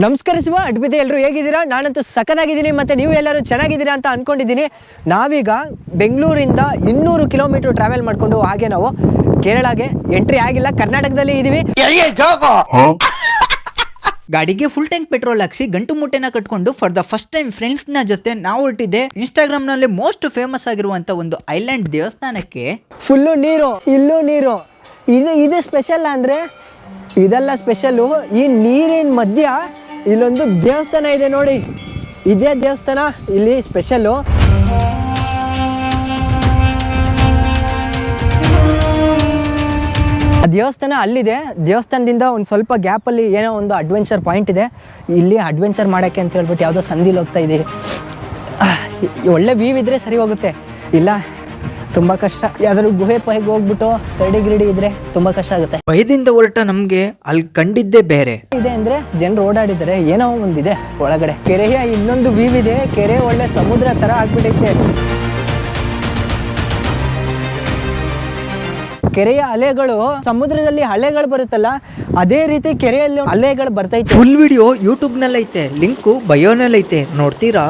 ನಮಸ್ಕಾರ ಶಿವ ಅಡ್ಬಿದ್ದೆ ಎಲ್ಲರೂ ಹೇಗಿದ್ದೀರಾ? ನಾನಂತೂ ಸಖತ್ತಾಗಿದ್ದೀನಿ ಮತ್ತು ನೀವು ಎಲ್ಲರೂ ಚೆನ್ನಾಗಿದ್ದೀರಾ ಅಂತ ಅಂದ್ಕೊಂಡಿದ್ದೀನಿ. ನಾವೀಗ ಬೆಂಗಳೂರಿಂದ 200 ಕಿಲೋಮೀಟರ್ ಟ್ರಾವೆಲ್ ಮಾಡಿಕೊಂಡು ಹಾಗೆ ನಾವು ಕೇರಳಗೆ ಎಂಟ್ರಿ ಆಗಿಲ್ಲ, ಕರ್ನಾಟಕದಲ್ಲಿ ಇದ್ದೀವಿ. ಗಾಡಿಗೆ ಫುಲ್ ಟ್ಯಾಂಕ್ ಪೆಟ್ರೋಲ್ ಹಾಕ್ಸಿ ಗಂಟು ಮುಟ್ಟೆನ ಕಟ್ಕೊಂಡು ಫಾರ್ ದ ಫಸ್ಟ್ ಟೈಮ್ ಫ್ರೆಂಡ್ಸ್ನ ಜೊತೆ ನಾವು ಹೊರಟಿದ್ದೆ ಇನ್ಸ್ಟಾಗ್ರಾಮ್ನಲ್ಲಿ ಮೋಸ್ಟ್ ಫೇಮಸ್ ಆಗಿರುವಂಥ ಒಂದು ಐಲ್ಯಾಂಡ್ ದೇವಸ್ಥಾನಕ್ಕೆ. ಫುಲ್ಲು ನೀರು, ಇಲ್ಲೂ ನೀರು. ಇದು ಸ್ಪೆಷಲ್ ಅಂದರೆ ಇದೆಲ್ಲ ಸ್ಪೆಷಲ್ಲು. ಈ ನೀರಿನ ಮಧ್ಯ ಇಲ್ಲೊಂದು ದೇವಸ್ಥಾನ ಇದೆ ನೋಡಿ, ಇದೇ ದೇವಸ್ಥಾನ ಇಲ್ಲಿ ಸ್ಪೆಷಲ್ಲು. ಆ ದೇವಸ್ಥಾನ ಅಲ್ಲಿದೆ. ದೇವಸ್ಥಾನದಿಂದ ಒಂದು ಸ್ವಲ್ಪ ಗ್ಯಾಪಲ್ಲಿ ಏನೋ ಒಂದು ಅಡ್ವೆಂಚರ್ ಪಾಯಿಂಟ್ ಇದೆ. ಇಲ್ಲಿ ಅಡ್ವೆಂಚರ್ ಮಾಡೋಕ್ಕೆ ಅಂತ ಹೇಳ್ಬಿಟ್ಟು ಯಾವುದೋ ಸಂದಿಲಿ ಹೋಗ್ತಾ ಇದ್ದೀವಿ. ಒಳ್ಳೆ ವ್ಯೂ ಇದ್ದರೆ ಸರಿ ಹೋಗುತ್ತೆ, ಇಲ್ಲ ತುಂಬ ಕಷ್ಟ. ಯಾವ್ದಾದ್ರು ಗುಹೆ ಪಹೆಗೆ ಹೋಗ್ಬಿಟ್ಟು ಗಿರಡಿ ಇದ್ರೆ ತುಂಬ ಕಷ್ಟ ಆಗುತ್ತೆ. ಭಯದಿಂದ ಹೊರಟ ನಮಗೆ ಅಲ್ಲಿ ಕಂಡಿದ್ದೇ ಬೇರೆ ಇದೆ ಅಂದರೆ ಜನರು ಓಡಾಡಿದ್ದಾರೆ, ಏನೋ ಒಂದಿದೆ ಒಳಗಡೆ. ಕೆರೆಯ ಇನ್ನೊಂದು ವ್ಯೂ ಇದೆ, ಕೆರೆ ಒಳ್ಳೆ ಸಮುದ್ರ ಥರ ಆಗ್ಬಿಟ್ಟೈತೆ. ಕೆರೆಯ ಅಲೆಗಳು, ಸಮುದ್ರದಲ್ಲಿ ಅಲೆಗಳು ಬರುತ್ತಲ್ಲ ಅದೇ ರೀತಿ ಕೆರೆಯಲ್ಲಿ ಅಲೆಗಳು ಬರ್ತೈತೆ. ಫುಲ್ ವಿಡಿಯೋ ಯೂಟ್ಯೂಬ್ನಲ್ಲೈತೆ, ಲಿಂಕು ಬಯೋನಲ್ಲೈತೆ, ನೋಡ್ತೀರಾ?